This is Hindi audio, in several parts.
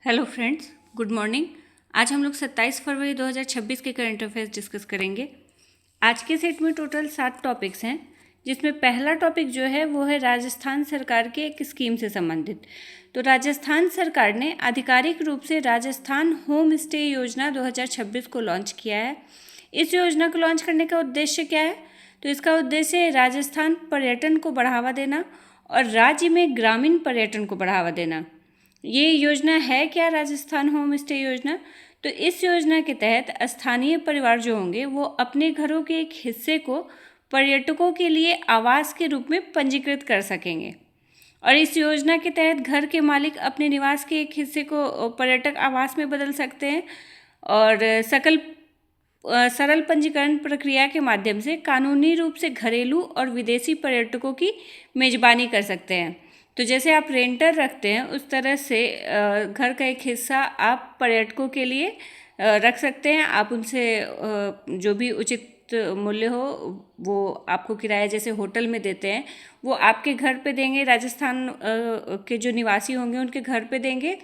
Hello friends, good morning. आज हम लोग 27 फरवरी 2026 के करंट अफेयर्स डिस्कस करेंगे। आज के सेट में टोटल 7 टॉपिक्स हैं, जिसमें पहला टॉपिक जो है वो है राजस्थान सरकार के एक स्कीम से संबंधित। तो राजस्थान सरकार ने आधिकारिक रूप से राजस्थान होम स्टे योजना 2026 को लॉन्च किया है। इस योजना को लॉन्च करने का उद्देश्य क्या है? तो इसका उद्देश्य राजस्थान पर्यटन को बढ़ावा देना और राज्य में ग्रामीण पर्यटन को बढ़ावा देना। ये योजना है क्या? राजस्थान होम स्टे योजना। तो इस योजना के तहत स्थानीय परिवार जो होंगे वो अपने घरों के एक हिस्से को पर्यटकों के लिए आवास के रूप में पंजीकृत कर सकेंगे। और इस योजना के तहत घर के मालिक अपने निवास के एक हिस्से को पर्यटक आवास में बदल सकते हैं और सरल पंजीकरण प्रक्रिया के माध्यम से कानूनी रूप से घरेलू और विदेशी पर्यटकों की मेजबानी कर सकते हैं। तो जैसे आप रेंटर रखते हैं उस तरह से घर का एक हिस्सा आप पर्यटकों के लिए रख सकते हैं। आप उनसे जो भी उचित मूल्य हो वो आपको किराया जैसे होटल में देते हैं वो आपके घर पे देंगे, राजस्थान के जो निवासी होंगे उनके घर पे देंगे।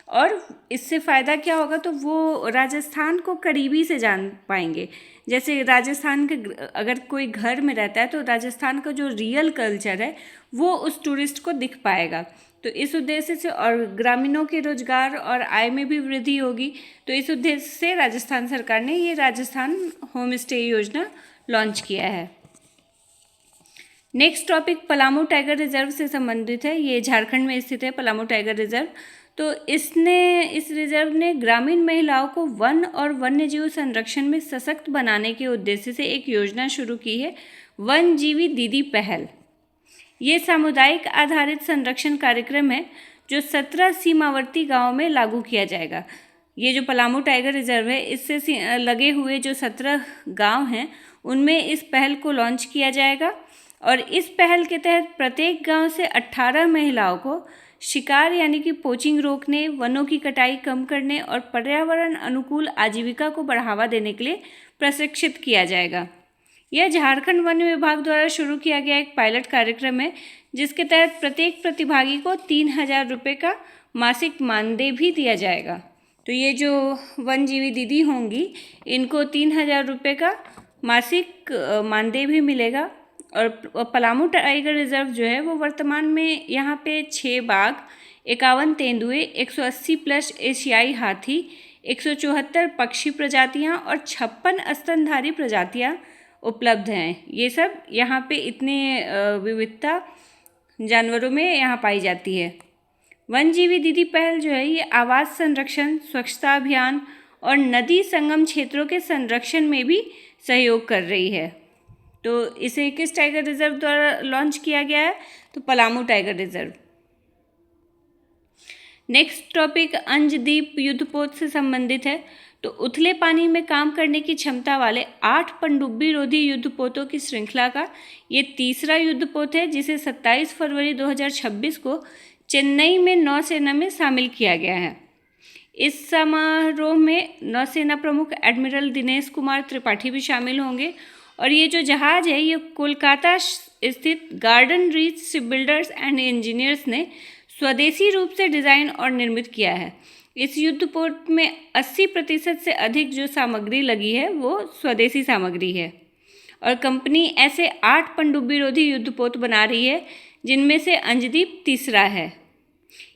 और इससे फ़ायदा क्या होगा? तो वो राजस्थान को करीबी से जान पाएंगे। जैसे राजस्थान के अगर कोई घर में रहता है तो राजस्थान का जो रियल कल्चर है वो उस टूरिस्ट को दिख पाएगा। तो इस उद्देश्य से और ग्रामीणों के रोजगार और आय में भी वृद्धि होगी। तो इस उद्देश्य से राजस्थान सरकार ने ये राजस्थान होम स्टे योजना लॉन्च किया है। Next topic Palamu tiger reserve से संबंधित है। ये झारखंड में स्थित है पलामू टाइगर रिजर्व। तो इस रिजर्व ने ग्रामीण महिलाओं को वन और वन्यजीव संरक्षण में सशक्त बनाने के उद्देश्य से एक योजना शुरू की है, वनजीवी दीदी पहल। ये सामुदायिक आधारित संरक्षण कार्यक्रम है जो 17 सीमावर्ती गांवों में लागू किया जाएगा। ये जो पलामू टाइगर रिजर्व है इससे लगे हुए जो 17 गांव हैं उनमें इस पहल को लॉन्च किया जाएगा। और इस पहल के तहत प्रत्येक गांव से 18 महिलाओं को शिकार यानी कि पोचिंग रोकने, वनों की कटाई कम करने और पर्यावरण अनुकूल आजीविका को बढ़ावा देने के लिए प्रशिक्षित किया जाएगा। यह झारखंड वन विभाग द्वारा शुरू किया गया एक पायलट कार्यक्रम है, जिसके तहत प्रत्येक प्रतिभागी को 3,000 रुपये का मासिक मानदेय भी दिया जाएगा। तो ये जो वनजीवी दीदी होंगी इनको 3,000 रुपये का मासिक मानदेय भी मिलेगा। और पलामू टाइगर रिजर्व जो है वो वर्तमान में यहाँ पे 6 बाघ, 51 तेंदुए, 180 प्लस एशियाई हाथी, 174 पक्षी प्रजातियाँ और 56 स्तनधारी प्रजातियाँ उपलब्ध हैं। ये सब यहाँ पे इतने विविधता जानवरों में यहाँ पाई जाती है। वनजीवी दीदी पहल जो है ये आवास संरक्षण, स्वच्छता अभियान और नदी संगम क्षेत्रों के संरक्षण में भी सहयोग कर रही है। तो इसे किस टाइगर रिजर्व द्वारा लॉन्च किया गया है? तो Palamu tiger reserve. Next topic Anjadip युद्धपोत से संबंधित है। तो उथले पानी में काम करने की क्षमता वाले 8 पनडुब्बी रोधी युद्धपोतों की श्रृंखला का ये तीसरा युद्धपोत है, जिसे 27 फरवरी 2026 को चेन्नई में नौसेना में शामिल किया गया है। इस समारोह में नौसेना प्रमुख एडमिरल दिनेश कुमार त्रिपाठी भी शामिल होंगे। और ये जो जहाज़ है ये कोलकाता स्थित garden reach ship builders and engineers ने स्वदेशी रूप से डिज़ाइन और निर्मित किया है। इस युद्धपोत में 80% से अधिक जो सामग्री लगी है वो स्वदेशी सामग्री है। और कंपनी ऐसे 8 पनडुब्बी रोधी युद्धपोत बना रही है, जिनमें से अंजदीप तीसरा है।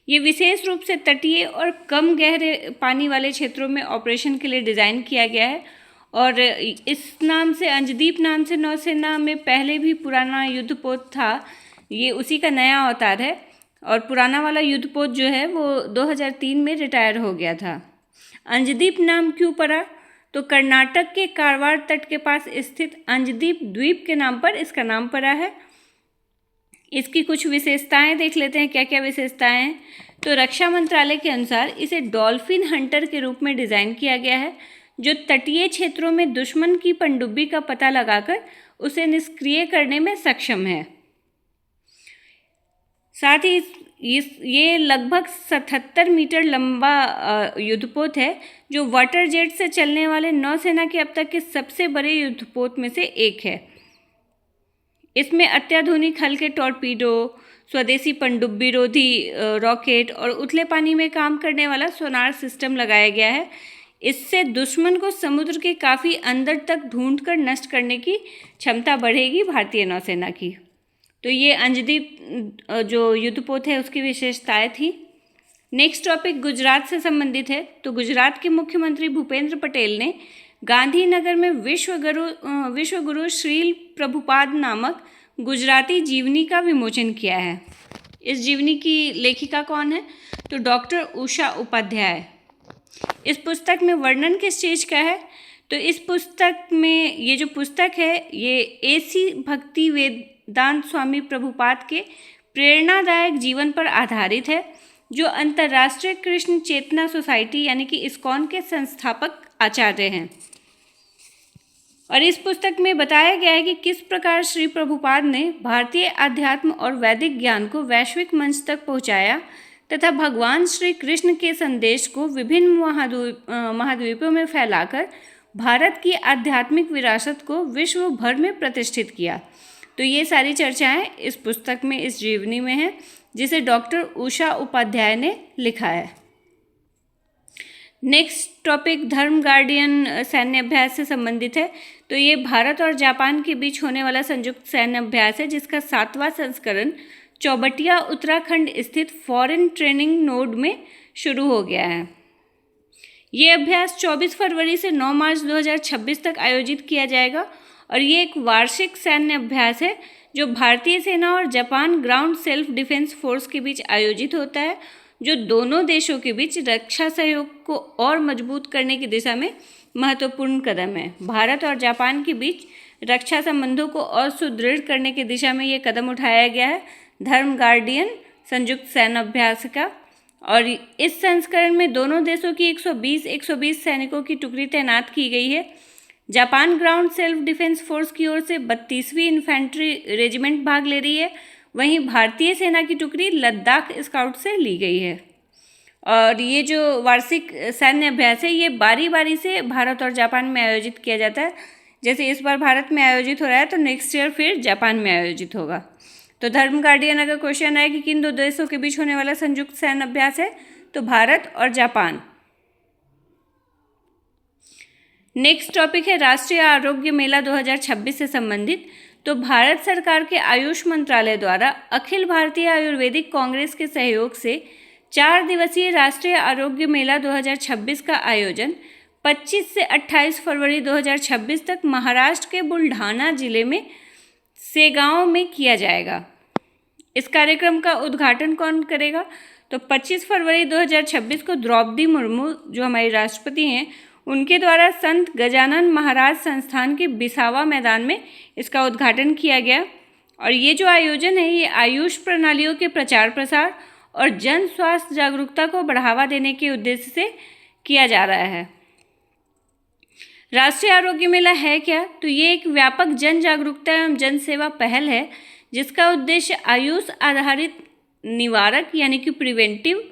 ये विशेष रूप से तटीय और कम गहरे पानी वाले क्षेत्रों में ऑपरेशन के लिए डिज़ाइन किया गया है। और इस नाम से, अंजदीप नाम से, नौसेना में पहले भी पुराना युद्धपोत था, ये उसी का नया अवतार है। और पुराना वाला युद्धपोत जो है वो 2003 में रिटायर हो गया था। अंजदीप नाम क्यों पड़ा? तो कर्नाटक के कारवार तट के पास स्थित अंजदीप द्वीप के नाम पर इसका नाम पड़ा है। इसकी कुछ विशेषताएं देख लेते हैं, क्या क्या विशेषताएं हैं। तो रक्षा मंत्रालय के अनुसार इसे डॉल्फिन हंटर के रूप में डिज़ाइन किया गया है, जो तटीय क्षेत्रों में दुश्मन की पनडुब्बी का पता लगाकर उसे निष्क्रिय करने में सक्षम है। साथ ही ये लगभग 77 मीटर लंबा युद्धपोत है, जो वाटर जेट से चलने वाले नौसेना के अब तक के सबसे बड़े युद्धपोत में से एक है। इसमें अत्याधुनिक हल्के टॉर्पीडो, स्वदेशी पनडुब्बी रोधी रॉकेट और उथले पानी में काम करने वाला सोनार सिस्टम लगाया गया है। इससे दुश्मन को समुद्र के काफ़ी अंदर तक ढूंढकर नष्ट करने की क्षमता बढ़ेगी भारतीय नौसेना की। तो ये अंजदीप जो युद्धपोत है उसकी विशेषताएं थी। नेक्स्ट टॉपिक गुजरात से संबंधित है। तो गुजरात के मुख्यमंत्री भूपेंद्र पटेल ने गांधीनगर में विश्व गुरु श्रील प्रभुपाद नामक गुजराती जीवनी का विमोचन किया है। इस जीवनी की लेखिका कौन है? तो डॉक्टर उषा उपाध्याय। इस पुस्तक में वर्णन किस चीज़ का है? तो इस पुस्तक में ये जो पुस्तक है ये एसी भक्ति वेदांत स्वामी प्रभुपाद के प्रेरणादायक जीवन पर आधारित है, जो अंतर्राष्ट्रीय कृष्ण चेतना सोसाइटी यानी कि इस्कॉन के संस्थापक आचार्य हैं। और इस पुस्तक में बताया गया है कि किस प्रकार श्री प्रभुपाद ने भारतीय अध्यात्म और वैदिक ज्ञान को वैश्विक मंच तक पहुंचाया तथा भगवान श्री कृष्ण के संदेश को विभिन्न महाद्वीपों में फैलाकर भारत की आध्यात्मिक विरासत को विश्व भर में प्रतिष्ठित किया। तो ये सारी चर्चाएं इस पुस्तक में, इस जीवनी में है, जिसे डॉक्टर उषा उपाध्याय ने लिखा है। नेक्स्ट टॉपिक धर्म गार्डियन सैन्य अभ्यास से संबंधित है। तो ये भारत और जापान के बीच होने वाला संयुक्त सैन्य अभ्यास है, जिसका 7वां संस्करण चौबटिया उत्तराखंड स्थित फॉरेन ट्रेनिंग नोड में शुरू हो गया है। ये अभ्यास 24 फरवरी से 9 मार्च 2026 तक आयोजित किया जाएगा और ये एक वार्षिक सैन्य अभ्यास है जो भारतीय सेना और Japan ground self defence force के बीच आयोजित होता है, जो दोनों देशों के बीच रक्षा सहयोग को और मजबूत करने की दिशा में महत्वपूर्ण कदम है। भारत और जापान के बीच रक्षा संबंधों को और सुदृढ़ करने की दिशा में ये कदम उठाया गया है धर्म गार्डियन संयुक्त सैन्य अभ्यास का। और इस संस्करण में दोनों देशों की 120 सैनिकों की टुकड़ी तैनात की गई है। Japan ground self defence force की ओर से 32वीं इन्फेंट्री रेजिमेंट भाग ले रही है, वहीं भारतीय सेना की टुकड़ी लद्दाख स्काउट से ली गई है। और ये जो वार्षिक सैन्य अभ्यास है ये बारी बारी से भारत और जापान में आयोजित किया जाता है। जैसे इस बार भारत में आयोजित हो रहा है तो नेक्स्ट ईयर फिर जापान में आयोजित होगा। तो धर्म गार्डियन अगर क्वेश्चन आए कि किन दो देशों के बीच होने वाला संयुक्त सैन्य अभ्यास है, तो भारत और जापान। नेक्स्ट टॉपिक है राष्ट्रीय आरोग्य मेला 2026 से संबंधित। तो भारत सरकार के आयुष मंत्रालय द्वारा अखिल भारतीय आयुर्वेदिक कांग्रेस के सहयोग से 4 दिवसीय राष्ट्रीय आरोग्य मेला 2026 का आयोजन 25 से 28 फरवरी 2026 तक महाराष्ट्र के बुल्ढाना जिले में सेगांव में किया जाएगा। इस कार्यक्रम का उद्घाटन कौन करेगा? तो 25 फरवरी 2026 को द्रौपदी मुर्मू जो हमारी राष्ट्रपति हैं उनके द्वारा संत गजानन महाराज संस्थान के बिसावा मैदान में इसका उद्घाटन किया गया। और ये जो आयोजन है ये आयुष प्रणालियों के प्रचार प्रसार और जन स्वास्थ्य जागरूकता को बढ़ावा देने के उद्देश्य से किया जा रहा है। राष्ट्रीय आरोग्य मेला है क्या? तो ये एक व्यापक जन जागरूकता एवं जन सेवा पहल है जिसका उद्देश्य आयुष आधारित निवारक यानी कि प्रिवेंटिव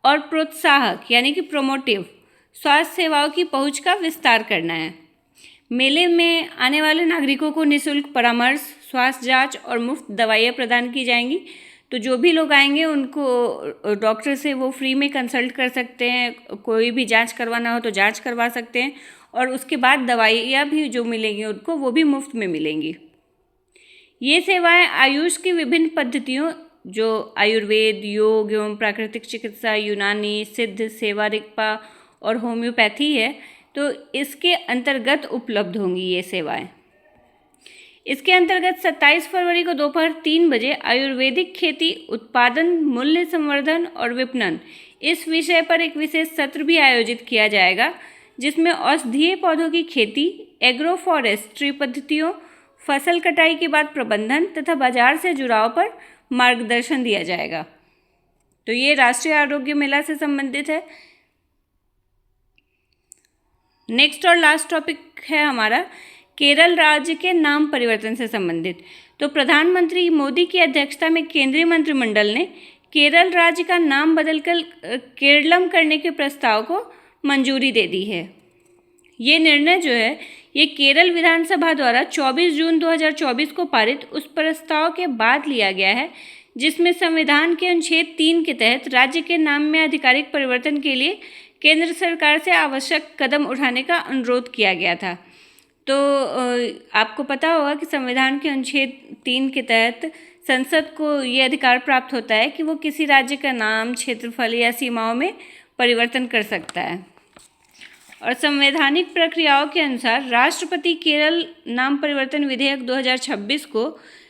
और प्रोत्साहक यानी कि प्रोमोटिव स्वास्थ्य सेवाओं की पहुंच का विस्तार करना है। मेले में आने वाले नागरिकों को निःशुल्क परामर्श, स्वास्थ्य जांच और मुफ्त दवाइयाँ प्रदान की जाएंगी। तो जो भी लोग आएंगे उनको डॉक्टर से वो फ्री में कंसल्ट कर सकते हैं, कोई भी जांच करवाना हो तो जांच करवा सकते हैं और उसके बाद दवाइयाँ भी जो मिलेंगी उनको वो भी मुफ्त में मिलेंगी। ये सेवाएं आयुष की विभिन्न पद्धतियों जो आयुर्वेद, योग एवं प्राकृतिक चिकित्सा, यूनानी, सिद्ध, सेवारिकपा और होम्योपैथी है, तो इसके अंतर्गत उपलब्ध होंगी ये सेवाएं। इसके अंतर्गत 27 फरवरी को दोपहर 3 बजे आयुर्वेदिक खेती, उत्पादन, मूल्य संवर्धन और विपणन इस विषय पर एक विशेष सत्र भी आयोजित किया जाएगा, जिसमें औषधीय पौधों की खेती, एग्रो फॉरेस्ट्री पद्धतियों, फसल कटाई के बाद प्रबंधन तथा बाजार से जुड़ाव पर मार्गदर्शन दिया जाएगा। तो ये राष्ट्रीय आरोग्य मेला से संबंधित है। नेक्स्ट और लास्ट टॉपिक है हमारा केरल राज्य के नाम परिवर्तन से संबंधित। तो प्रधानमंत्री मोदी की अध्यक्षता में केंद्रीय मंत्रिमंडल ने केरल राज्य का नाम बदलकर केरलम करने के प्रस्ताव को मंजूरी दे दी है। ये निर्णय जो है ये केरल विधानसभा द्वारा 24 जून 2024 को पारित उस प्रस्ताव के बाद लिया गया है जिसमें संविधान के अनुच्छेद 3 के तहत राज्य के नाम में आधिकारिक परिवर्तन के लिए केंद्र सरकार से आवश्यक कदम उठाने का अनुरोध किया गया था। तो आपको पता होगा कि संविधान के अनुच्छेद 3 के तहत संसद को ये अधिकार प्राप्त होता है कि वो किसी राज्य का नाम, क्षेत्रफल या सीमाओं में परिवर्तन कर सकता है। और संवैधानिक प्रक्रियाओं के अनुसार राष्ट्रपति केरल नाम परिवर्तन विधेयक 2026 को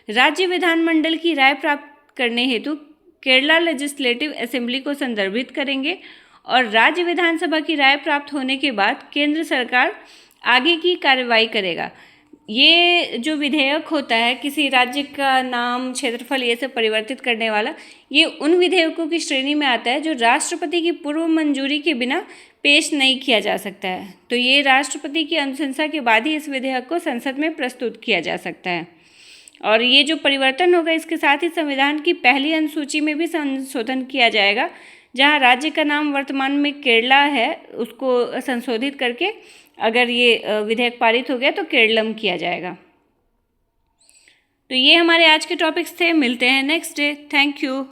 राज्य विधानमंडल की राय प्राप्त करने हेतु केरला लेजिस्लेटिव असेंबली को संदर्भित करेंगे और राज्य विधानसभा की राय प्राप्त होने के बाद केंद्र सरकार आगे की कार्रवाई करेगा। ये जो विधेयक होता है किसी राज्य का नाम, क्षेत्रफल ये सब परिवर्तित करने वाला, ये उन विधेयकों की श्रेणी में आता है जो राष्ट्रपति की पूर्व मंजूरी के बिना पेश नहीं किया जा सकता है। तो ये राष्ट्रपति की अनुशंसा के बाद ही इस विधेयक को संसद में प्रस्तुत किया जा सकता है। और ये जो परिवर्तन होगा इसके साथ ही संविधान की पहली अनुसूची में भी संशोधन किया जाएगा। जहाँ राज्य का नाम वर्तमान में केरला है उसको संशोधित करके अगर ये विधेयक पारित हो गया तो केरलम किया जाएगा। तो ये हमारे आज के टॉपिक्स थे। मिलते हैं नेक्स्ट डे। Thank you.